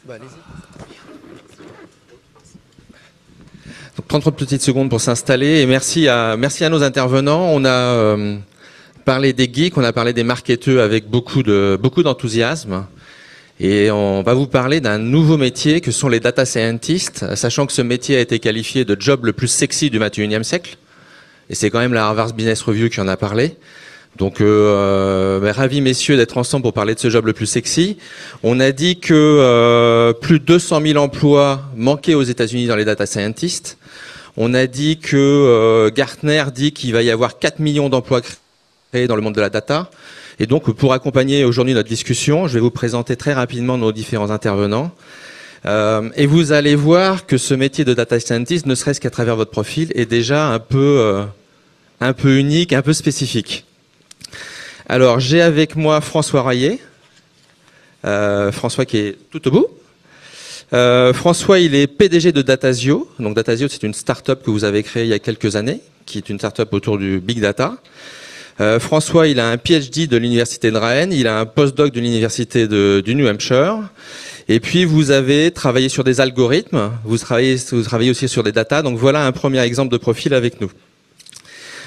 Bah, allez-y. 30 petites secondes pour s'installer et merci à nos intervenants. On a parlé des geeks, on a parlé des marketeurs avec beaucoup d'enthousiasme. Et on va vous parler d'un nouveau métier que sont les data scientists, sachant que ce métier a été qualifié de job le plus sexy du 21e siècle. Et c'est quand même la Harvard Business Review qui en a parlé. Donc, ravis messieurs d'être ensemble pour parler de ce job le plus sexy. On a dit que plus de 200 000 emplois manquaient aux États-Unis dans les data scientists. On a dit que Gartner dit qu'il va y avoir 4 millions d'emplois créés dans le monde de la data. Et donc, pour accompagner aujourd'hui notre discussion, je vais vous présenter très rapidement nos différents intervenants. Et vous allez voir que ce métier de data scientist, ne serait-ce qu'à travers votre profil, est déjà un peu unique, un peu spécifique. Alors, j'ai avec moi François Rayet. François qui est tout au bout. François, il est PDG de Datasio. Donc, Datasio, c'est une start-up que vous avez créée il y a quelques années, qui est une start-up autour du big data. François, il a un PhD de l'université de Rennes, il a un postdoc de l'université du New Hampshire. Et puis, vous avez travaillé sur des algorithmes, vous travaillez aussi sur des data. Donc, voilà un premier exemple de profil avec nous.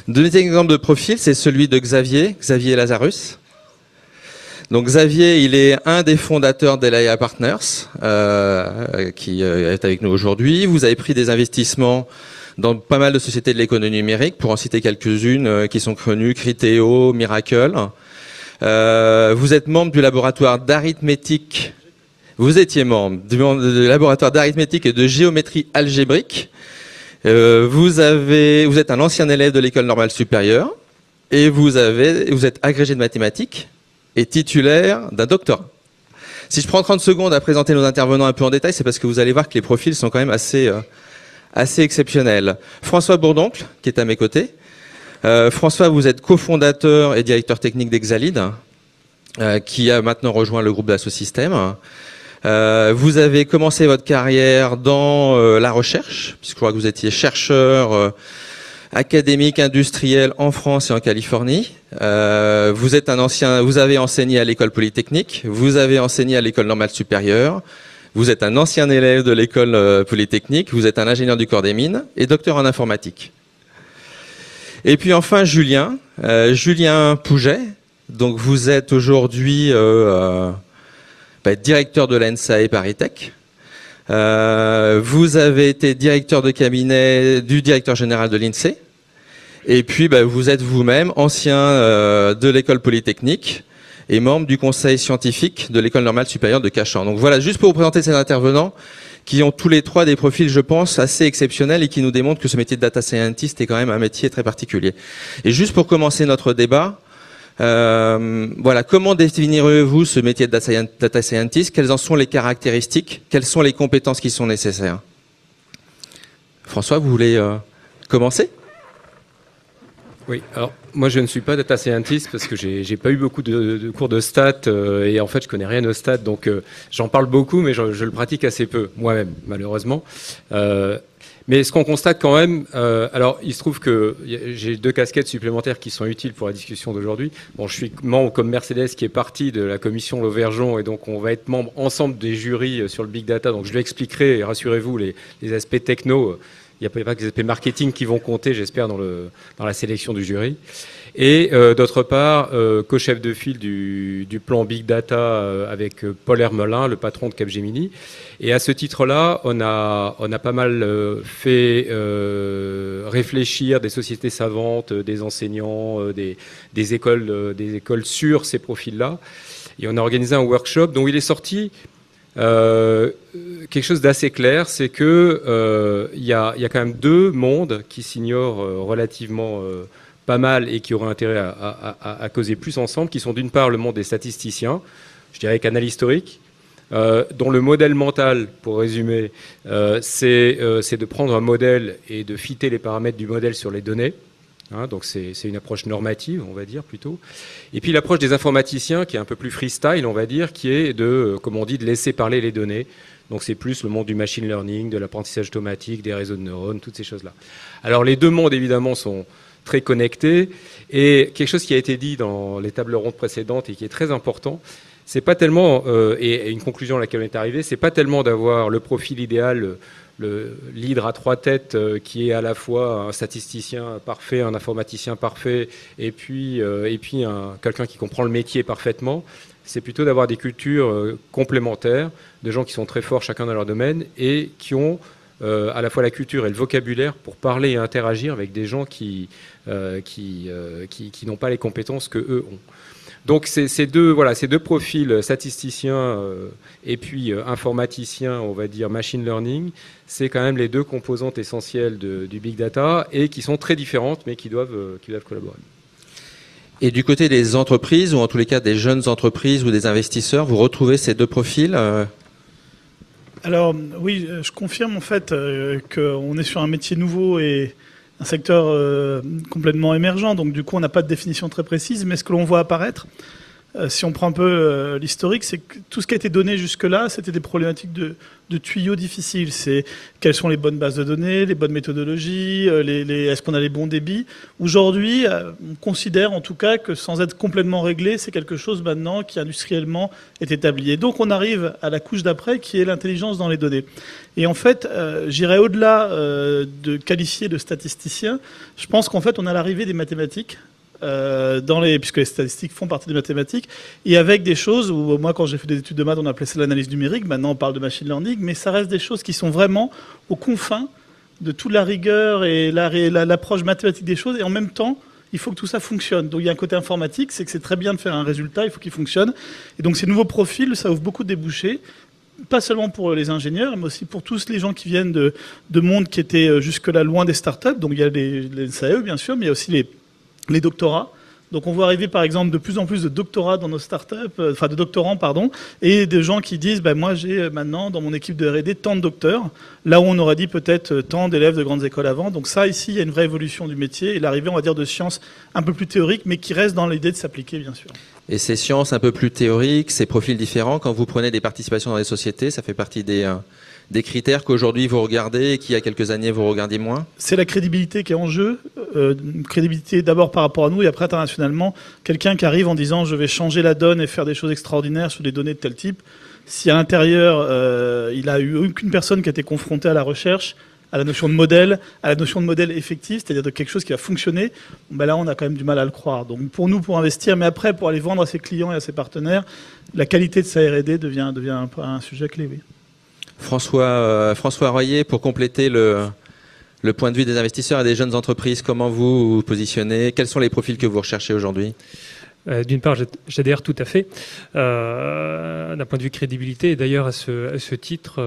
Deuxième exemple de profil, c'est celui de Xavier Lazarus. Donc Xavier, il est un des fondateurs d'Elia Partners, qui est avec nous aujourd'hui. Vous avez pris des investissements dans pas mal de sociétés de l'économie numérique, pour en citer quelques-unes qui sont connues, Criteo, Miracle. Vous êtes membre du laboratoire d'arithmétique. Vous étiez membre du laboratoire d'arithmétique et de géométrie algébrique. Vous êtes un ancien élève de l'école normale supérieure et vous êtes agrégé de mathématiques et titulaire d'un doctorat. Si je prends 30 secondes à présenter nos intervenants un peu en détail, c'est parce que vous allez voir que les profils sont quand même assez exceptionnels. François Bourdoncle, qui est à mes côtés. François, vous êtes cofondateur et directeur technique d'Exalid, qui a maintenant rejoint le groupe Dassault Systèmes. Vous avez commencé votre carrière dans la recherche, puisque je crois que vous étiez chercheur académique industriel en France et en Californie. Vous avez enseigné à l'école polytechnique, vous avez enseigné à l'école normale supérieure, vous êtes un ancien élève de l'école polytechnique, vous êtes un ingénieur du corps des mines et docteur en informatique. Et puis enfin Julien Pouget. Donc vous êtes aujourd'hui directeur de l'ENSA et ParisTech. Vous avez été directeur de cabinet du directeur général de l'INSEE. Et puis vous êtes vous-même ancien de l'école polytechnique et membre du conseil scientifique de l'école normale supérieure de Cachan. Donc voilà, juste pour vous présenter ces intervenants qui ont tous les trois des profils, je pense, assez exceptionnels et qui nous démontrent que ce métier de data scientist est quand même un métier très particulier. Et juste pour commencer notre débat, voilà, comment définirez-vous ce métier de data scientist? Quelles en sont les caractéristiques? Quelles sont les compétences qui sont nécessaires? François, vous voulez commencer? Oui, alors moi je ne suis pas data scientist parce que j'ai pas eu beaucoup de cours de stats et en fait je connais rien aux stats, donc j'en parle beaucoup mais je le pratique assez peu moi-même malheureusement. Mais ce qu'on constate quand même, alors il se trouve que j'ai 2 casquettes supplémentaires qui sont utiles pour la discussion d'aujourd'hui. Bon, je suis membre comme Mercedes qui est partie de la commission Lauvergeon et donc on va être membre ensemble des jurys sur le big data. Donc je lui expliquerai, rassurez-vous, les aspects techno. Il n'y a pas que les aspects marketing qui vont compter, j'espère, dans la sélection du jury. Et d'autre part, co-chef de file du plan Big Data avec Paul Hermelin, le patron de Capgemini. Et à ce titre-là, on a pas mal fait réfléchir des sociétés savantes, des enseignants, des écoles sur ces profils-là. Et on a organisé un workshop dont il est sorti quelque chose d'assez clair, c'est que y a quand même 2 mondes qui s'ignorent relativement pas mal et qui auraient intérêt à causer plus ensemble, qui sont d'une part le monde des statisticiens, je dirais canal historique, dont le modèle mental, pour résumer, c'est de prendre un modèle et de fitter les paramètres du modèle sur les données. Hein, donc c'est une approche normative, on va dire, plutôt. Et puis l'approche des informaticiens, qui est un peu plus freestyle, on va dire, qui est de, comme on dit, de laisser parler les données. Donc c'est plus le monde du machine learning, de l'apprentissage automatique, des réseaux de neurones, toutes ces choses-là. Alors les 2 mondes, évidemment, sont très connectés. Et quelque chose qui a été dit dans les tables rondes précédentes et qui est très important, c'est pas tellement, et une conclusion à laquelle on est arrivé, c'est pas tellement d'avoir le profil idéal, l'hydre à trois têtes qui est à la fois un statisticien parfait, un informaticien parfait, et puis quelqu'un qui comprend le métier parfaitement. C'est plutôt d'avoir des cultures complémentaires, de gens qui sont très forts chacun dans leur domaine et qui ont à la fois la culture et le vocabulaire pour parler et interagir avec des gens qui n'ont pas les compétences que eux ont. Donc ces deux profils, statisticiens et puis informaticiens, on va dire machine learning, c'est quand même les deux composantes essentielles du big data et qui sont très différentes mais qui doivent collaborer. Et du côté des entreprises, ou en tous les cas des jeunes entreprises ou des investisseurs, vous retrouvez ces deux profils Alors oui, je confirme en fait qu'on est sur un métier nouveau et un secteur complètement émergent, donc du coup on n'a pas de définition très précise, mais ce que l'on voit apparaître, si on prend un peu l'historique, c'est que tout ce qui a été donné jusque-là, c'était des problématiques de tuyaux difficiles. C'est quelles sont les bonnes bases de données, les bonnes méthodologies, est-ce qu'on a les bons débits. Aujourd'hui, on considère en tout cas que sans être complètement réglé, c'est quelque chose maintenant qui industriellement est établi. Et donc on arrive à la couche d'après qui est l'intelligence dans les données. Et en fait, j'irais au-delà de qualifier de statisticien. Je pense qu'en fait on a l'arrivée des mathématiques. Puisque les statistiques font partie des mathématiques, et avec des choses où, moi, quand j'ai fait des études de maths, on appelait ça l'analyse numérique, maintenant on parle de machine learning, mais ça reste des choses qui sont vraiment aux confins de toute la rigueur et l'approche mathématique des choses, et en même temps, il faut que tout ça fonctionne. Donc il y a un côté informatique, c'est que c'est très bien de faire un résultat, il faut qu'il fonctionne. Et donc ces nouveaux profils, ça ouvre beaucoup de débouchés, pas seulement pour les ingénieurs, mais aussi pour tous les gens qui viennent de mondes qui étaient jusque-là loin des startups. Donc il y a les SAE, bien sûr, mais il y a aussi les doctorats. Donc on voit arriver par exemple de plus en plus de doctorats dans nos startups, de doctorants, pardon, et des gens qui disent moi j'ai maintenant dans mon équipe de R&D tant de docteurs, là où on aurait dit peut-être tant d'élèves de grandes écoles avant. Donc ça ici il y a une vraie évolution du métier et l'arrivée on va dire de sciences un peu plus théoriques mais qui reste dans l'idée de s'appliquer bien sûr. Et ces sciences un peu plus théoriques, ces profils différents, quand vous prenez des participations dans les sociétés, ça fait partie des critères qu'aujourd'hui vous regardez et qu'il y a quelques années vous regardiez moins? C'est la crédibilité qui est en jeu. Crédibilité d'abord par rapport à nous et après internationalement. Quelqu'un qui arrive en disant je vais changer la donne et faire des choses extraordinaires sur des données de tel type. Si à l'intérieur il a eu aucune personne qui a été confrontée à la recherche, à la notion de modèle, à la notion de modèle effectif, c'est-à-dire de quelque chose qui va fonctionner, là on a quand même du mal à le croire. Donc pour nous, pour investir, mais après pour aller vendre à ses clients et à ses partenaires, la qualité de sa R&D devient un sujet clé, oui. François Royer, pour compléter le point de vue des investisseurs et des jeunes entreprises, comment vous vous positionnez? Quels sont les profils que vous recherchez aujourd'hui? D'une part, j'adhère tout à fait d'un point de vue crédibilité. Et d'ailleurs, à ce titre,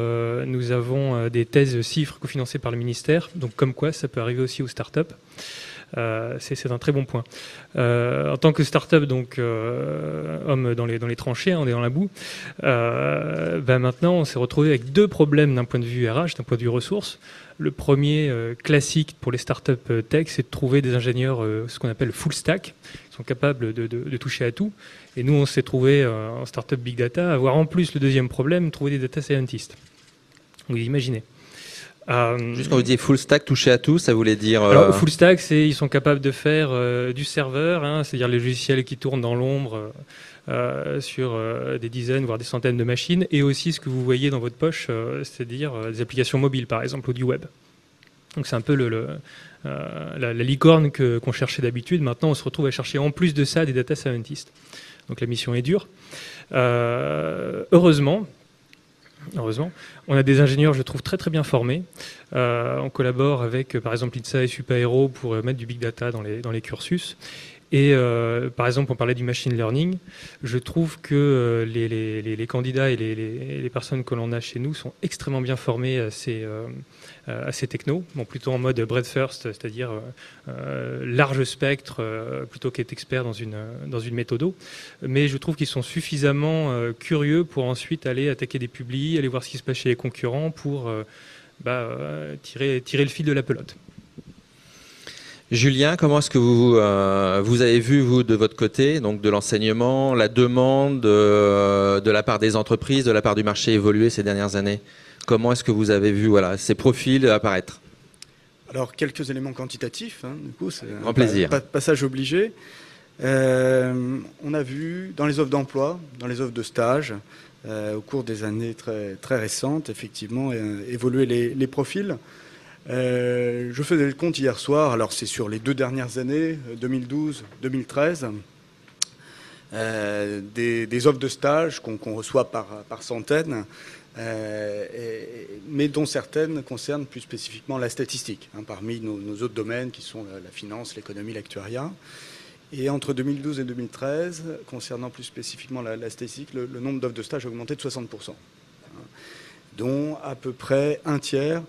nous avons des thèses CIFRE cofinancées par le ministère. Donc, comme quoi, ça peut arriver aussi aux startups. C'est un très bon point. En tant que start-up, donc homme dans les tranchées, on est dans la boue. Maintenant, on s'est retrouvé avec deux problèmes d'un point de vue RH, d'un point de vue ressources. Le premier classique pour les start-up tech, c'est de trouver des ingénieurs, ce qu'on appelle full stack, qui sont capables de toucher à tout. Et nous, on s'est trouvé en start-up big data, avoir en plus le deuxième problème, trouver des data scientists. Vous imaginez. Juste quand vous dites full stack, toucher à tout, ça voulait dire... Alors, full stack, ils sont capables de faire du serveur, c'est-à-dire les logiciels qui tournent dans l'ombre sur des dizaines, voire des centaines de machines, et aussi ce que vous voyez dans votre poche, c'est-à-dire des applications mobiles, par exemple, ou du web. Donc c'est un peu la licorne qu'on cherchait d'habitude. Maintenant, on se retrouve à chercher en plus de ça des data scientists. Donc la mission est dure. Heureusement, on a des ingénieurs, je trouve, très très bien formés. On collabore avec, par exemple, ITSA et Supaéro pour mettre du big data dans les cursus. Et par exemple, on parlait du machine learning. Je trouve que les candidats et les personnes que l'on a chez nous sont extrêmement bien formés à ces technos. Bon, plutôt en mode breadth first, c'est-à-dire large spectre, plutôt qu'être expert dans une méthodo. Mais je trouve qu'ils sont suffisamment curieux pour ensuite aller attaquer des publis, aller voir ce qui se passe chez les concurrents pour tirer le fil de la pelote. Julien, comment est-ce que vous avez vu, vous, de votre côté, donc de l'enseignement, la demande de la part des entreprises, de la part du marché évoluer ces dernières années? Comment est-ce que vous avez vu ces profils apparaître? Alors, quelques éléments quantitatifs, hein, du coup, c'est un plaisir. Passage obligé. On a vu dans les offres d'emploi, dans les offres de stage, au cours des années très, très récentes, effectivement, évoluer les profils. Je faisais le compte hier soir, alors c'est sur les 2 dernières années, 2012-2013, des offres de stage qu'on reçoit par centaines, mais dont certaines concernent plus spécifiquement la statistique, hein, parmi nos autres domaines qui sont la finance, l'économie, l'actuariat. Et entre 2012 et 2013, concernant plus spécifiquement la statistique, le nombre d'offres de stage a augmenté de 60%, hein, dont à peu près un tiers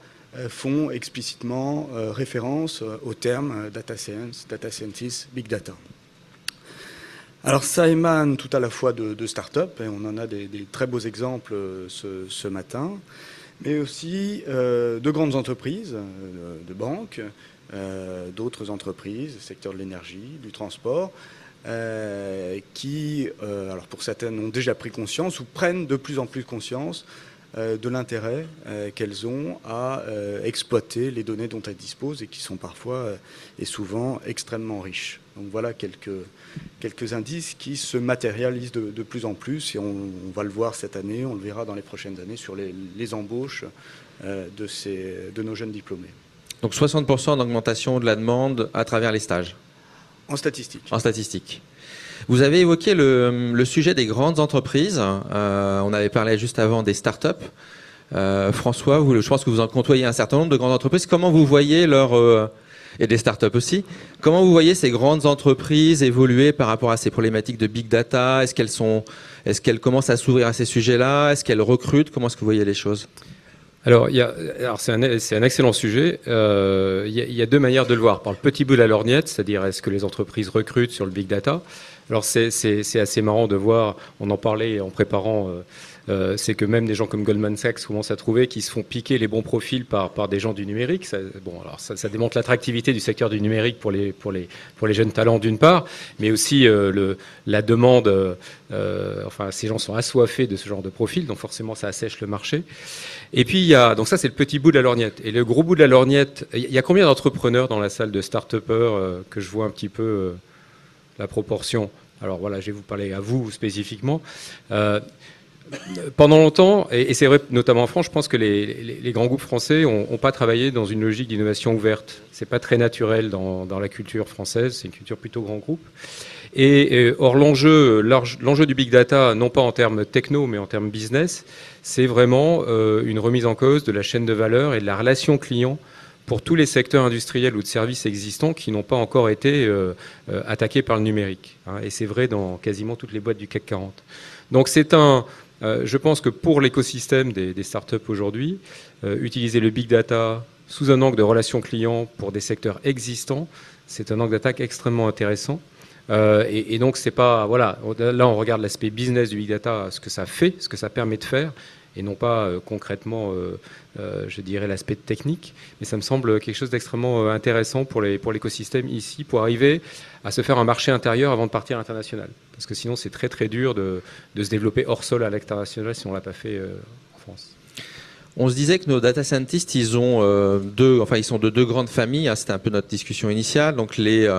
font explicitement référence au terme data science, data scientist, big data. Alors ça émane tout à la fois de start-up, et on en a des très beaux exemples ce matin, mais aussi de grandes entreprises, de banques, d'autres entreprises, secteur de l'énergie, du transport, qui, alors pour certaines, ont déjà pris conscience ou prennent de plus en plus conscience de l'intérêt qu'elles ont à exploiter les données dont elles disposent et qui sont parfois et souvent extrêmement riches. Donc voilà quelques indices qui se matérialisent de plus en plus, et on va le voir cette année, on le verra dans les prochaines années sur les embauches de nos jeunes diplômés. Donc 60% d'augmentation de la demande à travers les stages. En statistique. En statistique. Vous avez évoqué le sujet des grandes entreprises. On avait parlé juste avant des startups. François, je pense que vous en côtoyez un certain nombre de grandes entreprises. Comment vous voyez et des startups aussi, comment vous voyez ces grandes entreprises évoluer par rapport à ces problématiques de big data? Est-ce qu'elles commencent à s'ouvrir à ces sujets-là? Est-ce qu'elles recrutent? Comment est-ce que vous voyez les choses? Alors, c'est un excellent sujet. Il y a 2 manières de le voir. Par le petit bout de la lorgnette, c'est-à-dire est-ce que les entreprises recrutent sur le big data? Alors c'est assez marrant de voir, on en parlait en préparant, c'est que même des gens comme Goldman Sachs commencent à trouver qu'ils se font piquer les bons profils par des gens du numérique. Ça démontre l'attractivité du secteur du numérique pour les jeunes talents d'une part, mais aussi la demande, ces gens sont assoiffés de ce genre de profil, donc forcément ça assèche le marché. Et puis donc ça c'est le petit bout de la lorgnette. Et le gros bout de la lorgnette, il y a combien d'entrepreneurs dans la salle de start-upers que je vois un petit peu la proportion? Alors voilà, je vais vous parler à vous spécifiquement. Pendant longtemps, et c'est vrai notamment en France, je pense que les grands groupes français n'ont pas travaillé dans une logique d'innovation ouverte. C'est pas très naturel dans la culture française, c'est une culture plutôt grand groupe. Or l'enjeu du big data, non pas en termes techno, mais en termes business, c'est vraiment une remise en cause de la chaîne de valeur et de la relation client pour tous les secteurs industriels ou de services existants qui n'ont pas encore été attaqués par le numérique. Et c'est vrai dans quasiment toutes les boîtes du CAC 40. Donc je pense que pour l'écosystème des startups aujourd'hui, utiliser le big data sous un angle de relation client pour des secteurs existants, c'est un angle d'attaque extrêmement intéressant. Et donc c'est pas, voilà, là on regarde l'aspect business du big data, ce que ça fait, ce que ça permet de faire, et non pas concrètement, je dirais, l'aspect technique. Mais ça me semble quelque chose d'extrêmement intéressant pour l'écosystème ici, pour arriver à se faire un marché intérieur avant de partir à l'international. Parce que sinon, c'est très très dur de se développer hors sol à l'international si on ne l'a pas fait en France. On se disait que nos data scientists, ils sont de 2 grandes familles. C'était un peu notre discussion initiale. Donc les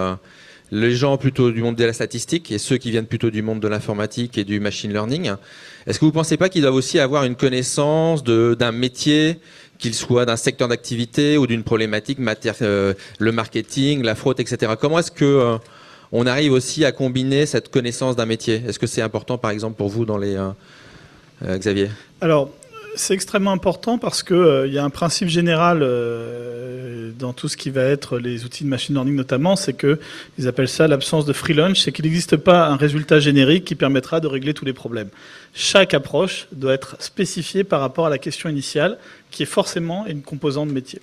gens plutôt du monde de la statistique et ceux qui viennent plutôt du monde de l'informatique et du machine learning. Est-ce que vous ne pensez pas qu'ils doivent aussi avoir une connaissance d'un métier, qu'il soit d'un secteur d'activité ou d'une problématique, le marketing, la fraude, etc. Comment est-ce que on arrive aussi à combiner cette connaissance d'un métier? Est-ce que c'est important, par exemple, pour vous, Xavier? Alors, c'est extrêmement important parce que y a un principe général dans tout ce qui va être les outils de machine learning notamment, c'est qu'ils appellent ça l'absence de free lunch, c'est qu'il n'existe pas un résultat générique qui permettra de régler tous les problèmes. Chaque approche doit être spécifiée par rapport à la question initiale, qui est forcément une composante métier.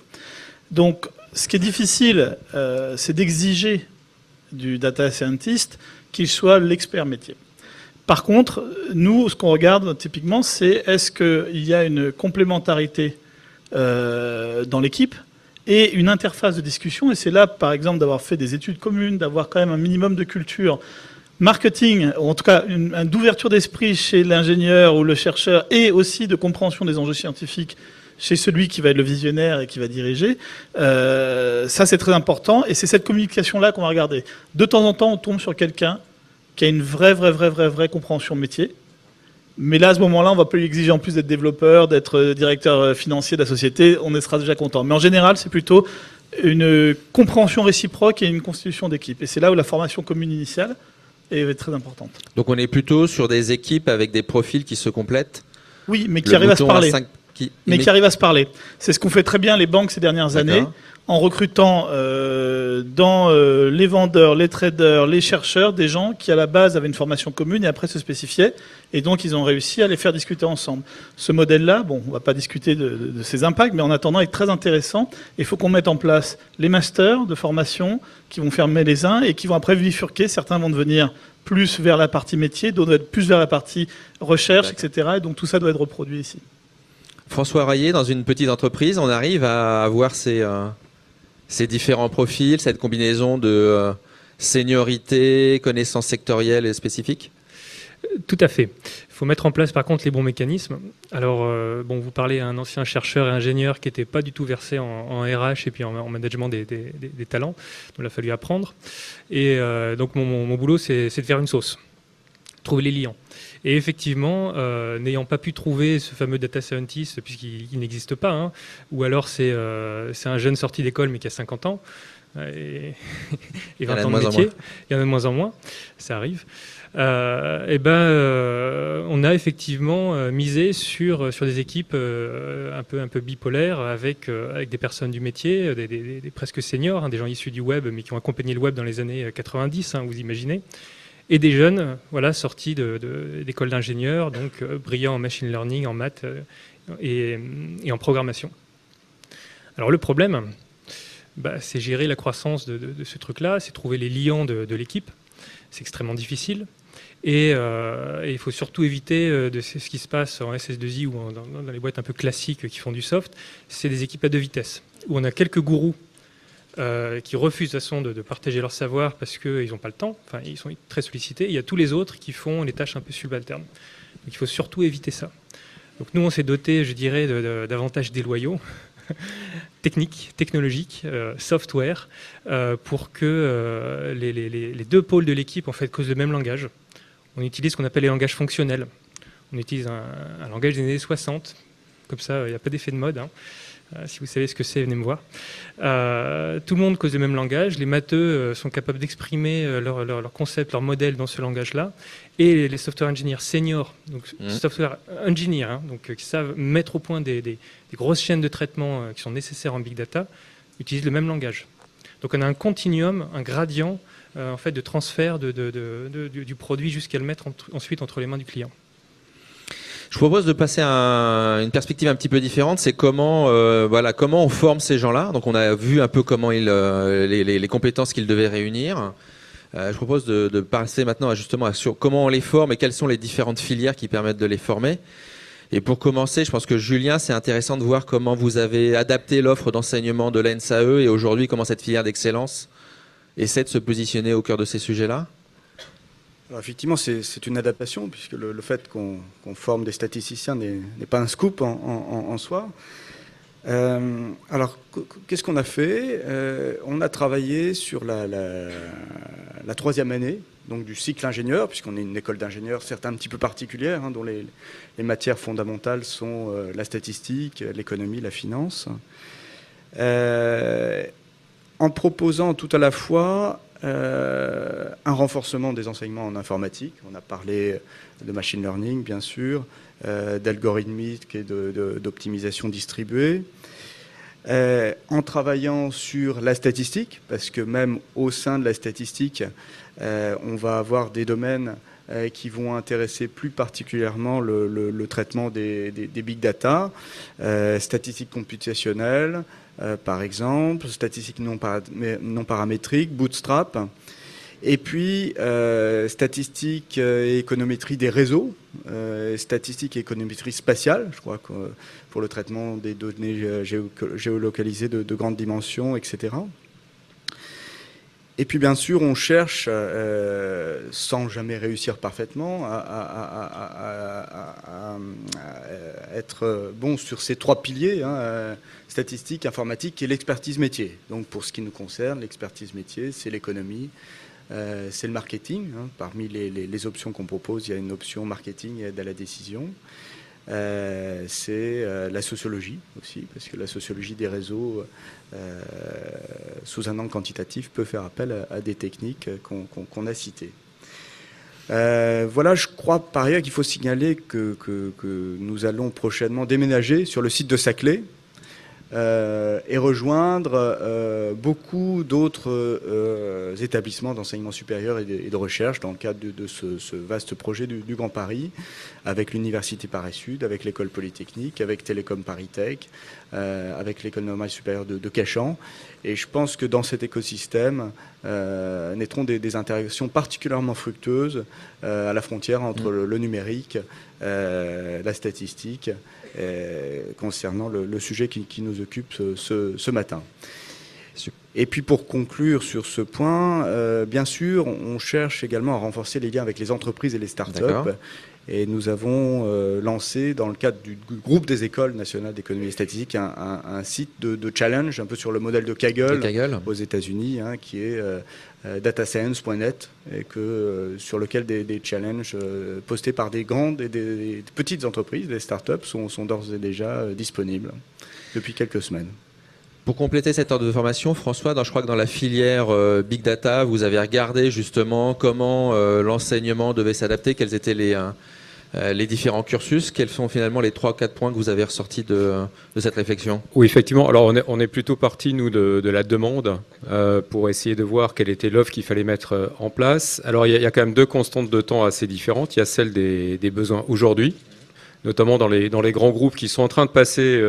Donc, ce qui est difficile, c'est d'exiger du data scientist qu'il soit l'expert métier. Par contre, nous, ce qu'on regarde typiquement, c'est est-ce qu'il y a une complémentarité dans l'équipe et une interface de discussion. Et c'est là, par exemple, d'avoir fait des études communes, d'avoir quand même un minimum de culture marketing, ou en tout cas d'ouverture d'esprit chez l'ingénieur ou le chercheur, et aussi de compréhension des enjeux scientifiques chez celui qui va être le visionnaire et qui va diriger. Ça, c'est très important. Et c'est cette communication-là qu'on va regarder. De temps en temps, on tombe sur quelqu'un qui a une vraie compréhension de métier. Mais là, à ce moment-là, on va pas lui exiger en plus d'être développeur, d'être directeur financier de la société. On sera déjà content. Mais en général, c'est plutôt une compréhension réciproque et une constitution d'équipe. Et c'est là où la formation commune initiale est très importante. Donc on est plutôt sur des équipes avec des profils qui se complètent. Oui, mais qui arrivent à se parler. Qui arrivent à se parler. C'est ce qu'ont fait très bien les banques ces dernières années, en recrutant dans les vendeurs, les traders, les chercheurs, des gens qui à la base avaient une formation commune et après se spécifiaient. Et donc ils ont réussi à les faire discuter ensemble. Ce modèle-là, bon, on ne va pas discuter de ses impacts, mais en attendant, il est très intéressant. Il faut qu'on mette en place les masters de formation qui vont fermer les uns et qui vont après bifurquer. Certains vont devenir plus vers la partie métier, d'autres vont être plus vers la partie recherche, etc. Et donc tout ça doit être reproduit ici. François Rayet, dans une petite entreprise, on arrive à avoir ces différents profils, cette combinaison de seniorité, connaissances sectorielles et spécifiques? Tout à fait. Il faut mettre en place par contre les bons mécanismes. Alors, bon, vous parlez à un ancien chercheur et ingénieur qui n'était pas du tout versé en RH et puis en management des talents, dont il a fallu apprendre. Et donc mon boulot, c'est de faire une sauce, trouver les liants. Et effectivement, n'ayant pas pu trouver ce fameux data scientist, puisqu'il n'existe pas, hein, ou alors c'est un jeune sorti d'école mais qui a 50 ans et 20 ans de métier, il y en a de moins en moins, ça arrive. On a effectivement misé sur des équipes un peu bipolaires avec des personnes du métier, des presque seniors, hein, des gens issus du web mais qui ont accompagné le web dans les années 90, hein, vous imaginez. Et des jeunes sortis d'écoles d'ingénieurs, donc brillants en machine learning, en maths et en programmation. Alors le problème, c'est gérer la croissance de ce truc-là, c'est trouver les liants de l'équipe. C'est extrêmement difficile. Et il faut surtout éviter ce qui se passe en SS2I ou dans les boîtes un peu classiques qui font du soft. C'est des équipes à deux vitesses, où on a quelques gourous qui refusent de toute façon de partager leur savoir parce qu'ils n'ont pas le temps, enfin ils sont très sollicités. Il y a tous les autres qui font les tâches un peu subalternes. Donc il faut surtout éviter ça. Donc nous on s'est doté, je dirais, d'avantages déloyaux, technologiques, software, pour que les deux pôles de l'équipe en fait causent le même langage. On utilise ce qu'on appelle les langages fonctionnels. On utilise un langage des années 60, comme ça il n'y a pas d'effet de mode, hein. Si vous savez ce que c'est, venez me voir. Tout le monde cause le même langage. Les matheux sont capables d'exprimer leur concept, leur modèle dans ce langage-là. Et les software engineers seniors, donc software engineers, hein, donc, qui savent mettre au point des grosses chaînes de traitement qui sont nécessaires en big data, utilisent le même langage. Donc on a un continuum, un gradient en fait, de transfert du produit jusqu'à le mettre ensuite entre les mains du client. Je vous propose de passer à une perspective un petit peu différente, c'est comment on forme ces gens-là. Donc on a vu un peu comment les compétences qu'ils devaient réunir. Je propose de passer maintenant sur comment on les forme et quelles sont les différentes filières qui permettent de les former. Et pour commencer, je pense que Julien, c'est intéressant de voir comment vous avez adapté l'offre d'enseignement de l'ENSAE et aujourd'hui comment cette filière d'excellence essaie de se positionner au cœur de ces sujets-là. Alors effectivement, c'est une adaptation, puisque le fait qu'on forme des statisticiens n'est pas un scoop en soi. Alors, qu'est-ce qu'on a fait? On a travaillé sur la troisième année, donc du cycle ingénieur, puisqu'on est une école d'ingénieurs, certes un petit peu particulière, hein, dont les matières fondamentales sont la statistique, l'économie, la finance. En proposant tout à la fois un renforcement des enseignements en informatique. On a parlé de machine learning, bien sûr, d'algorithmique et d'optimisation distribuée. En travaillant sur la statistique, parce que même au sein de la statistique, on va avoir des domaines qui vont intéresser plus particulièrement le traitement des big data, statistiques computationnelles, par exemple, statistiques non paramétriques, bootstrap, et puis statistiques et économétrie des réseaux, statistiques et économétrie spatiale, je crois que pour le traitement des données géolocalisées de grandes dimensions, etc. Et puis bien sûr, on cherche, sans jamais réussir parfaitement, à être bon sur ces 3 piliers, statistique, informatique et l'expertise métier. Donc pour ce qui nous concerne, l'expertise métier, c'est l'économie, c'est le marketing. Parmi les options qu'on propose, il y a une option marketing et aide à la décision. C'est la sociologie aussi, parce que la sociologie des réseaux, sous un angle quantitatif, peut faire appel à des techniques qu'on a citées. Voilà, je crois par ailleurs qu'il faut signaler que nous allons prochainement déménager sur le site de Saclay et rejoindre beaucoup d'autres établissements d'enseignement supérieur et de recherche dans le cadre de ce vaste projet du Grand Paris, avec l'Université Paris-Sud, avec l'École Polytechnique, avec Télécom Paris-Tech, avec l'École normale supérieure de Cachan. Et je pense que dans cet écosystème naîtront des interactions particulièrement fructueuses à la frontière entre le numérique, la statistique, concernant le sujet qui nous occupe ce matin. Et puis pour conclure sur ce point, bien sûr, on cherche également à renforcer les liens avec les entreprises et les startups. Et nous avons lancé, dans le cadre du groupe des écoles nationales d'économie et statistique, un site de challenge, un peu sur le modèle de Kaggle aux États-Unis, qui est datascience.net, et sur lequel des challenges postés par des grandes et des petites entreprises, des startups, sont d'ores et déjà disponibles depuis quelques semaines. Pour compléter cette ordre de formation, François, je crois que dans la filière Big Data, vous avez regardé justement comment l'enseignement devait s'adapter, quels étaient les différents cursus. Quels sont finalement les 3-4 points que vous avez ressortis de cette réflexion? Oui, effectivement. Alors, on est plutôt parti, nous, de la demande pour essayer de voir quelle était l'offre qu'il fallait mettre en place. Alors, il y a quand même 2 constantes de temps assez différentes. Il y a celle des besoins aujourd'hui, notamment dans les grands groupes qui sont en train de passer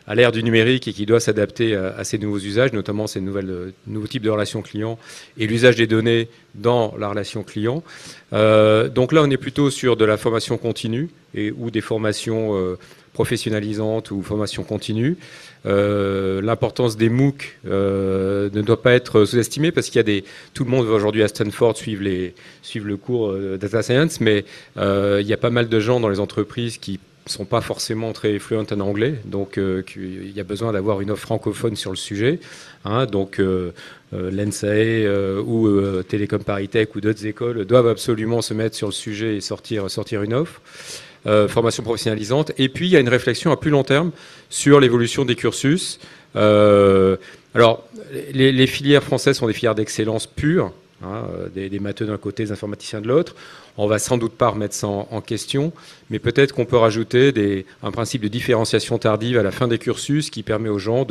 à l'ère du numérique et qui doivent s'adapter à ces nouveaux usages, notamment ces nouveaux types de relations clients et l'usage des données dans la relation client. Donc là, on est plutôt sur de la formation continue ou des formations professionnalisantes ou formations continues. L'importance des MOOC ne doit pas être sous-estimée parce qu'il y a tout le monde va aujourd'hui à Stanford suivre le cours Data Science, mais il y a pas mal de gens dans les entreprises qui ne sont pas forcément très fluents en anglais, donc il y a besoin d'avoir une offre francophone sur le sujet. Donc l'ENSAE ou Télécom Paris-Tech ou d'autres écoles doivent absolument se mettre sur le sujet et sortir une offre. Formation professionnalisante. Et puis, il y a une réflexion à plus long terme sur l'évolution des cursus. Alors, les filières françaises sont des filières d'excellence pure, des matheux d'un côté, des informaticiens de l'autre. On va sans doute pas remettre ça en question, mais peut-être qu'on peut rajouter un principe de différenciation tardive à la fin des cursus qui permet aux gens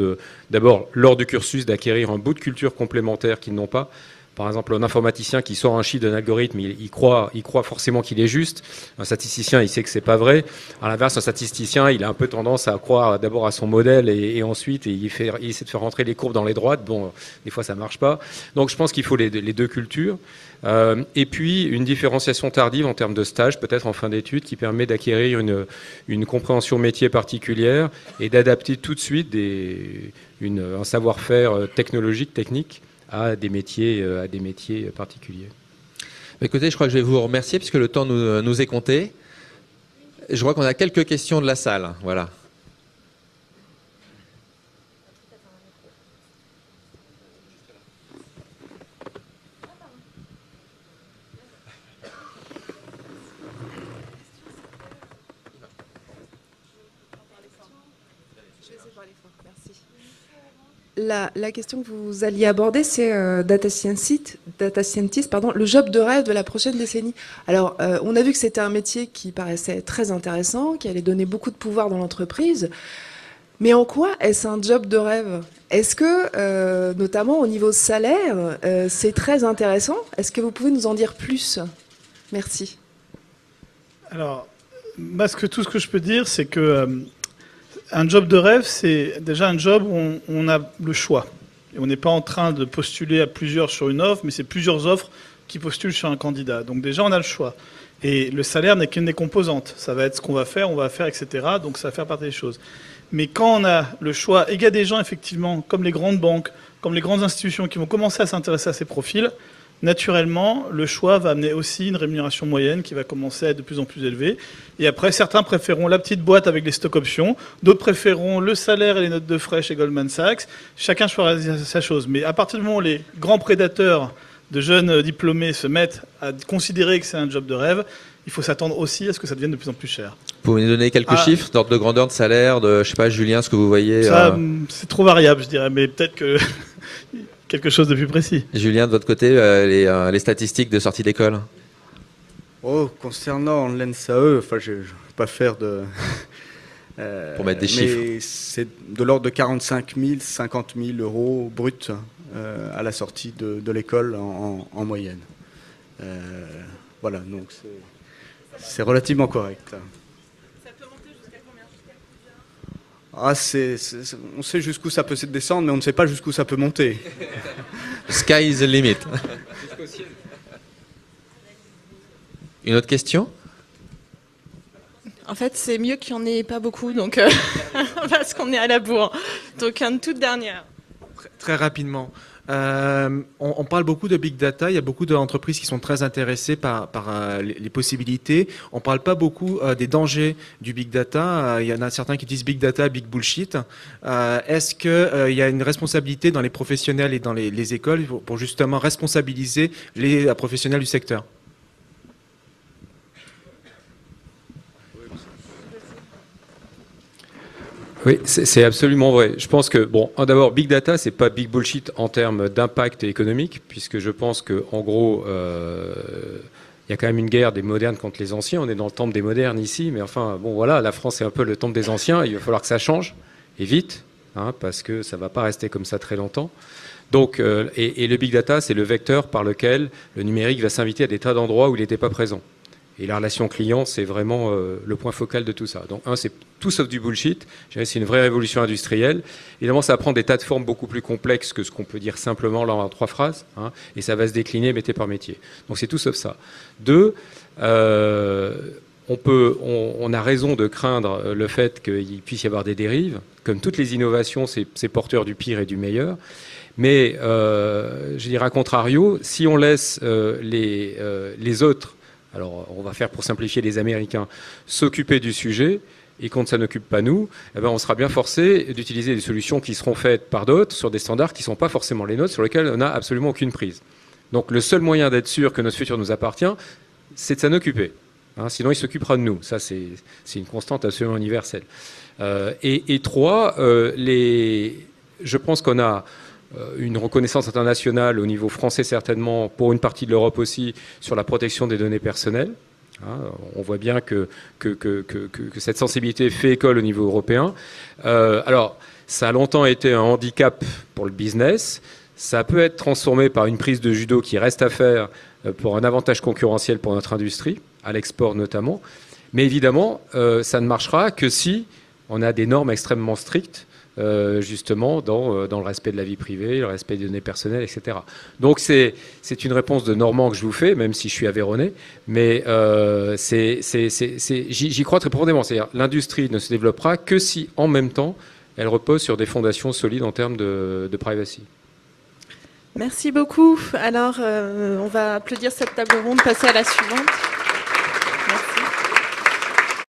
d'abord, lors du cursus, d'acquérir un bout de culture complémentaire qu'ils n'ont pas. Par exemple, un informaticien qui sort un chiffre d'un algorithme, il croit forcément qu'il est juste. Un statisticien, il sait que c'est pas vrai. À l'inverse, un statisticien, il a un peu tendance à croire d'abord à son modèle et ensuite il essaie de faire rentrer les courbes dans les droites. Bon, des fois ça marche pas. Donc je pense qu'il faut les 2 cultures. Et puis une différenciation tardive en termes de stage, peut-être en fin d'études, qui permet d'acquérir une compréhension métier particulière et d'adapter tout de suite un savoir-faire technologique, technique, à des métiers particuliers. Écoutez, je crois que je vais vous remercier puisque le temps nous est compté. Je vois qu'on a quelques questions de la salle. Voilà. La question que vous alliez aborder, c'est data scientist, le job de rêve de la prochaine décennie. Alors, on a vu que c'était un métier qui paraissait très intéressant, qui allait donner beaucoup de pouvoir dans l'entreprise. Mais en quoi est-ce un job de rêve? Est-ce que, notamment au niveau salaire, c'est très intéressant? Est-ce que vous pouvez nous en dire plus? Merci. Alors, tout ce que je peux dire, c'est que un job de rêve, c'est déjà un job où on a le choix. Et on n'est pas en train de postuler à plusieurs sur une offre, mais c'est plusieurs offres qui postulent sur un candidat. Donc déjà, on a le choix. Et le salaire n'est qu'une des composantes. Ça va être ce qu'on va faire, etc. Donc ça va faire partie des choses. Mais quand on a le choix, et il y a des gens, effectivement, comme les grandes banques, comme les grandes institutions, qui vont commencer à s'intéresser à ces profils, naturellement, le choix va amener aussi une rémunération moyenne qui va commencer à être de plus en plus élevée. Et après, certains préféreront la petite boîte avec les stock options, d'autres préféreront le salaire et les notes de frais chez Goldman Sachs. Chacun choisira sa chose. Mais à partir du moment où les grands prédateurs de jeunes diplômés se mettent à considérer que c'est un job de rêve, il faut s'attendre aussi à ce que ça devienne de plus en plus cher. Vous pouvez nous donner quelques chiffres d'ordre de grandeur de salaire, de, je sais pas, Julien, ce que vous voyez Ça, c'est trop variable, je dirais, mais peut-être que quelque chose de plus précis. Julien, de votre côté, les statistiques de sortie d'école? Concernant l'ENSAE, enfin, je ne vais pas faire de... Pour mettre des chiffres. Mais c'est de l'ordre de 45 000, 50 000 euros bruts à la sortie de l'école en moyenne. Voilà, donc c'est relativement correct. Ça peut monter jusqu'à combien? On sait jusqu'où ça peut se descendre, mais on ne sait pas jusqu'où ça peut monter. Sky is the limit. Une autre question? En fait, c'est mieux qu'il n'y en ait pas beaucoup, donc parce qu'on est à la bourre. Donc, une toute dernière. Très rapidement. On parle beaucoup de big data. Il y a beaucoup d'entreprises qui sont très intéressées par les possibilités. On ne parle pas beaucoup des dangers du big data. Il y en a certains qui disent big data, big bullshit. Est-ce qu'il y a une responsabilité dans les professionnels et dans les écoles pour justement responsabiliser les professionnels du secteur? Oui, c'est absolument vrai. Je pense que, bon, d'abord, big data, c'est pas big bullshit en termes d'impact économique, puisque je pense que, en gros, il y a quand même une guerre des modernes contre les anciens. On est dans le temple des modernes ici, mais enfin, bon, voilà, la France est un peu le temple des anciens. Il va falloir que ça change, et vite, parce que ça va pas rester comme ça très longtemps. Donc, et le big data, c'est le vecteur par lequel le numérique va s'inviter à des tas d'endroits où il n'était pas présent. Et la relation client, c'est vraiment le point focal de tout ça. Donc, c'est tout sauf du bullshit. C'est une vraie révolution industrielle. Évidemment, ça prend des tas de formes beaucoup plus complexes que ce qu'on peut dire simplement là en 3 phrases. Et ça va se décliner métier par métier. Donc, c'est tout sauf ça. 2, on a raison de craindre le fait qu'il puisse y avoir des dérives. Comme toutes les innovations, c'est porteur du pire et du meilleur. Mais, je dirais à contrario, si on laisse les autres, alors on va faire pour simplifier les Américains, s'occuper du sujet, et quand ça n'occupe pas nous, on sera bien forcé d'utiliser des solutions qui seront faites par d'autres sur des standards qui ne sont pas forcément les nôtres, sur lesquels on n'a absolument aucune prise. Donc le seul moyen d'être sûr que notre futur nous appartient, c'est de s'en occuper. Sinon il s'occupera de nous. Ça c'est une constante absolument universelle. Et 3, je pense qu'on a une reconnaissance internationale au niveau français certainement, pour une partie de l'Europe aussi, sur la protection des données personnelles. On voit bien que cette sensibilité fait école au niveau européen. Alors, ça a longtemps été un handicap pour le business. Ça peut être transformé par une prise de judo qui reste à faire pour un avantage concurrentiel pour notre industrie, à l'export notamment. Mais évidemment, ça ne marchera que si on a des normes extrêmement strictes, justement dans le respect de la vie privée, le respect des données personnelles, etc. Donc c'est une réponse de Normand que je vous fais, même si je suis aveyronais, mais j'y crois très profondément. C'est-à-dire l'industrie ne se développera que si, en même temps, elle repose sur des fondations solides en termes de privacy. Merci beaucoup. Alors, on va applaudir cette table ronde, passer à la suivante.